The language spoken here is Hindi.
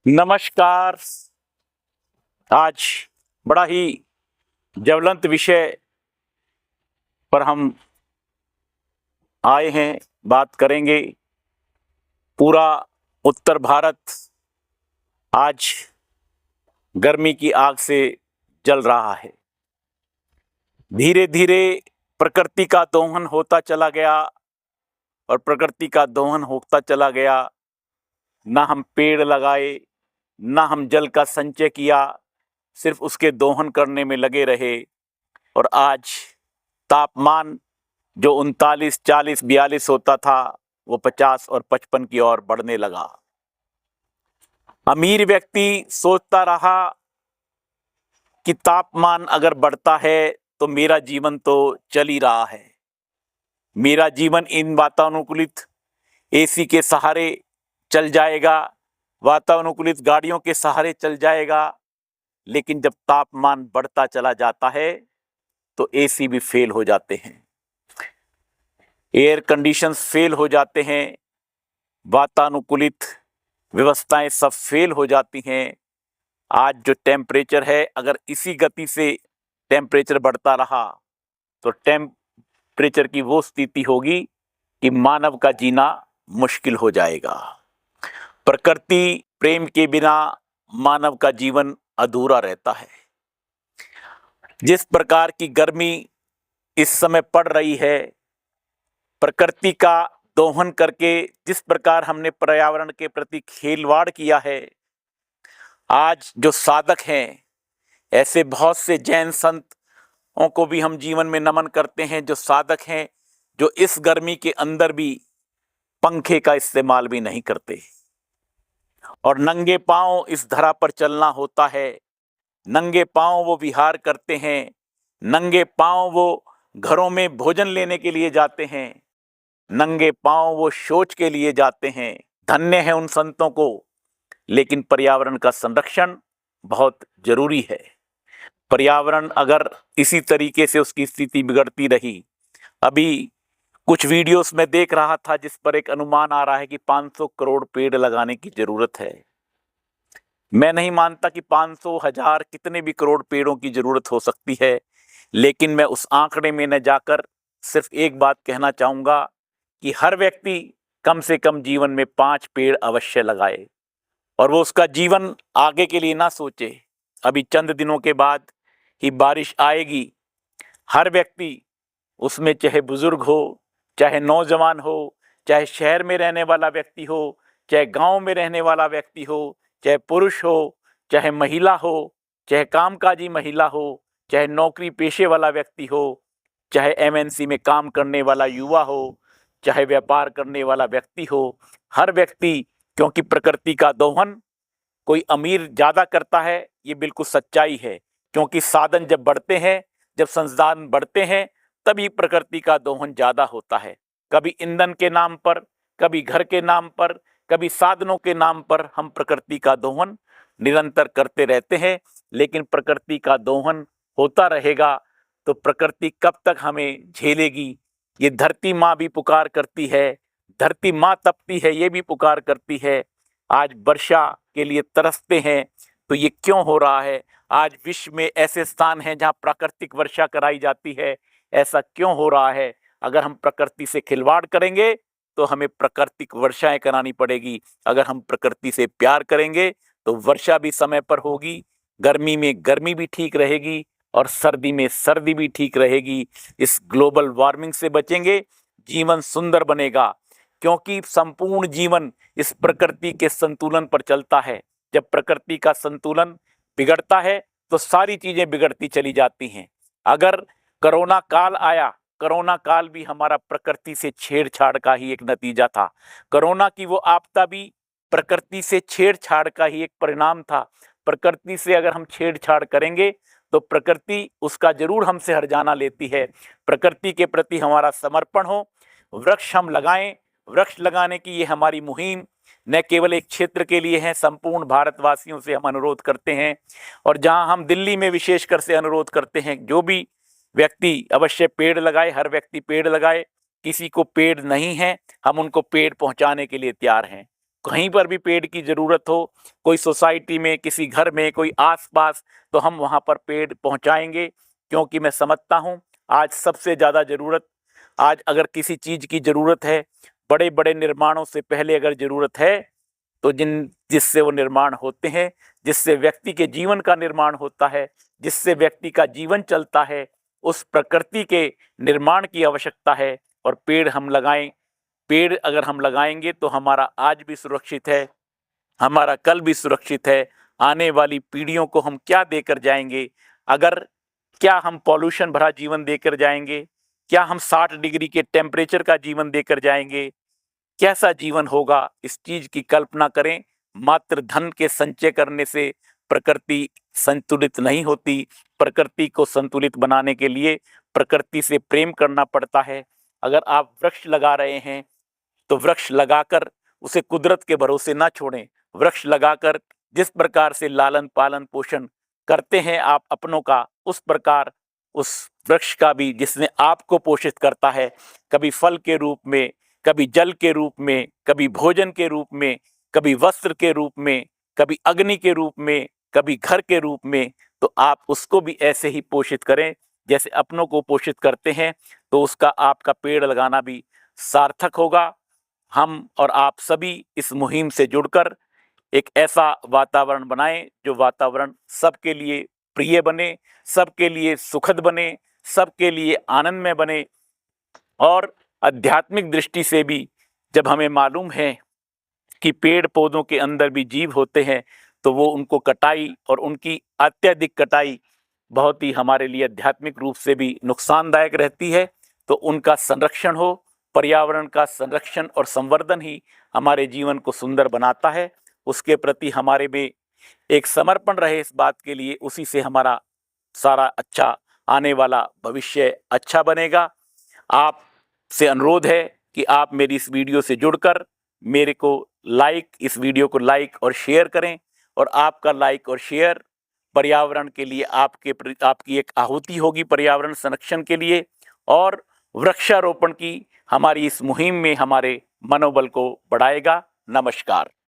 नमस्कार। आज बड़ा ही ज्वलंत विषय पर हम आए हैं, बात करेंगे। पूरा उत्तर भारत आज गर्मी की आग से जल रहा है। धीरे धीरे प्रकृति का दोहन होता चला गया और प्रकृति का दोहन होता चला गया। ना हम पेड़ लगाए, ना हम जल का संचय किया, सिर्फ उसके दोहन करने में लगे रहे। और आज तापमान जो 39, 40, 42 होता था, वो 50 और 55 की ओर बढ़ने लगा। अमीर व्यक्ति सोचता रहा कि तापमान अगर बढ़ता है तो मेरा जीवन तो चल ही रहा है, मेरा जीवन इन वातानुकूलित एसी के सहारे चल जाएगा, वातानुकूलित गाड़ियों के सहारे चल जाएगा। लेकिन जब तापमान बढ़ता चला जाता है तो एसी भी फेल हो जाते हैं, एयर कंडीशन फेल हो जाते हैं, वातानुकूलित व्यवस्थाएं सब फेल हो जाती हैं। आज जो टेम्परेचर है, अगर इसी गति से टेम्परेचर बढ़ता रहा तो टेम्परेचर की वो स्थिति होगी कि मानव का जीना मुश्किल हो जाएगा। प्रकृति प्रेम के बिना मानव का जीवन अधूरा रहता है। जिस प्रकार की गर्मी इस समय पड़ रही है, प्रकृति का दोहन करके जिस प्रकार हमने पर्यावरण के प्रति खिलवाड़ किया है, आज जो साधक हैं, ऐसे बहुत से जैन संतों को भी हम जीवन में नमन करते हैं, जो साधक हैं, जो इस गर्मी के अंदर भी पंखे का इस्तेमाल भी नहीं करते और नंगे पांव इस धरा पर चलना होता है। नंगे पांव वो विहार करते हैं, नंगे पांव वो घरों में भोजन लेने के लिए जाते हैं, नंगे पांव वो शौच के लिए जाते हैं। धन्य है उन संतों को। लेकिन पर्यावरण का संरक्षण बहुत जरूरी है। पर्यावरण अगर इसी तरीके से उसकी स्थिति बिगड़ती रही, अभी कुछ वीडियोस में देख रहा था जिस पर एक अनुमान आ रहा है कि 500 करोड़ पेड़ लगाने की जरूरत है। मैं नहीं मानता कि 500, 1000, कितने भी करोड़ पेड़ों की जरूरत हो सकती है, लेकिन मैं उस आंकड़े में न जाकर सिर्फ एक बात कहना चाहूंगा कि हर व्यक्ति कम से कम जीवन में 5 पेड़ अवश्य लगाए और वो उसका जीवन आगे के लिए ना सोचे। अभी चंद दिनों के बाद ही बारिश आएगी। हर व्यक्ति, उसमें चाहे बुजुर्ग हो, चाहे नौजवान हो, चाहे शहर में रहने वाला व्यक्ति हो, चाहे गांव में रहने वाला व्यक्ति हो, चाहे पुरुष हो, चाहे महिला हो, चाहे कामकाजी महिला हो, चाहे नौकरी पेशे वाला व्यक्ति हो, चाहे एमएनसी में काम करने वाला युवा हो, चाहे व्यापार करने वाला व्यक्ति हो, हर व्यक्ति, क्योंकि प्रकृति का दोहन कोई अमीर ज्यादा करता है, ये बिल्कुल सच्चाई है। क्योंकि साधन जब बढ़ते हैं, जब संसाधन बढ़ते हैं, तभी प्रकृति का दोहन ज्यादा होता है। कभी ईंधन के नाम पर, कभी घर के नाम पर, कभी साधनों के नाम पर हम प्रकृति का दोहन निरंतर करते रहते हैं। लेकिन प्रकृति का दोहन होता रहेगा तो प्रकृति कब तक हमें झेलेगी? ये धरती माँ भी पुकार करती है, धरती माँ तपती है, ये भी पुकार करती है। आज वर्षा के लिए तरसते हैं तो ये क्यों हो रहा है? आज विश्व में ऐसे स्थान हैं जहाँ प्राकृतिक वर्षा कराई जाती है, ऐसा क्यों हो रहा है? अगर हम प्रकृति से खिलवाड़ करेंगे तो हमें प्राकृतिक वर्षाएं करानी पड़ेगी। अगर हम प्रकृति से प्यार करेंगे तो वर्षा भी समय पर होगी, गर्मी में गर्मी भी ठीक रहेगी और सर्दी में सर्दी भी ठीक रहेगी। इस ग्लोबल वार्मिंग से बचेंगे, जीवन सुंदर बनेगा। क्योंकि संपूर्ण जीवन इस प्रकृति के संतुलन पर चलता है। जब प्रकृति का संतुलन बिगड़ता है तो सारी चीजें बिगड़ती चली जाती हैं। अगर कोरोना काल आया, कोरोना काल भी हमारा प्रकृति से छेड़छाड़ का ही एक नतीजा था। कोरोना की वो आपदा भी प्रकृति से छेड़छाड़ का ही एक परिणाम था। प्रकृति से अगर हम छेड़छाड़ करेंगे तो प्रकृति उसका जरूर हमसे हर्जाना लेती है। प्रकृति के प्रति हमारा समर्पण हो, वृक्ष हम लगाएं। वृक्ष लगाने की ये हमारी मुहिम न केवल एक क्षेत्र के लिए है, संपूर्ण भारतवासियों से हम अनुरोध करते हैं। और जहां हम दिल्ली में विशेषकर से अनुरोध करते हैं, जो भी व्यक्ति अवश्य पेड़ लगाए, हर व्यक्ति पेड़ लगाए। किसी को पेड़ नहीं है, हम उनको पेड़ पहुंचाने के लिए तैयार हैं। कहीं पर भी पेड़ की ज़रूरत हो, कोई सोसाइटी में, किसी घर में, कोई आस-पास, तो हम वहाँ पर पेड़ पहुँचाएँगे, क्योंकि मैं समझता हूँ आज सबसे ज़्यादा ज़रूरत, आज अगर किसी चीज़ की ज़रूरत है, बड़े-बड़े निर्माणों से पहले अगर ज़रूरत है, तो जिससे वो निर्माण होते हैं, जिससे व्यक्ति के जीवन का निर्माण होता है, जिससे व्यक्ति का जीवन चलता है, उस प्रकृति के निर्माण की आवश्यकता है। और पेड़ हम लगाएँ, पेड़ अगर हम लगाएँगे तो हमारा आज भी सुरक्षित है, हमारा कल भी सुरक्षित है। आने वाली पीढ़ियों को हम क्या देकर जाएँगे? अगर क्या हम पॉल्यूशन भरा जीवन देकर जाएँगे? क्या हम 60 डिग्री के टेम्परेचर का जीवन देकर जाएँगे? कैसा जीवन होगा? इस चीज़ की कल्पना करें। मात्र धन के संचय करने से प्रकृति संतुलित नहीं होती। प्रकृति को संतुलित बनाने के लिए प्रकृति से प्रेम करना पड़ता है। अगर आप वृक्ष लगा रहे हैं, तो वृक्ष लगाकर उसे कुदरत के भरोसे ना छोड़ें। वृक्ष लगाकर जिस प्रकार से लालन-पालन पोषण करते हैं आप अपनों का, उस प्रकार उस वृक्ष का भी, जिसने आपको पोषित करता है, कभी फल के रूप में, कभी जल के रूप में, कभी भोजन के रूप में, कभी वस्त्र के रूप में, कभी अग्नि के रूप में, कभी घर के रूप में, तो आप उसको भी ऐसे ही पोषित करें जैसे अपनों को पोषित करते हैं, तो उसका आपका पेड़ लगाना भी सार्थक होगा। हम और आप सभी इस मुहिम से जुड़कर एक ऐसा वातावरण बनाएं जो वातावरण सबके लिए प्रिय बने, सबके लिए सुखद बने, सबके लिए आनंदमय बने। और आध्यात्मिक दृष्टि से भी जब हमें मालूम है कि पेड़ पौधों के अंदर भी जीव होते हैं, तो वो उनको कटाई और उनकी अत्यधिक कटाई बहुत ही हमारे लिए आध्यात्मिक रूप से भी नुकसानदायक रहती है। तो उनका संरक्षण हो, पर्यावरण का संरक्षण और संवर्धन ही हमारे जीवन को सुंदर बनाता है। उसके प्रति हमारे में एक समर्पण रहे इस बात के लिए, उसी से हमारा सारा अच्छा आने वाला भविष्य अच्छा बनेगा। आपसे अनुरोध है कि आप मेरी इस वीडियो से जुड़कर मेरे को इस वीडियो को लाइक और शेयर करें। और आपका लाइक और शेयर पर्यावरण के लिए आपकी एक आहुति होगी पर्यावरण संरक्षण के लिए, और वृक्षारोपण की हमारी इस मुहिम में हमारे मनोबल को बढ़ाएगा। नमस्कार।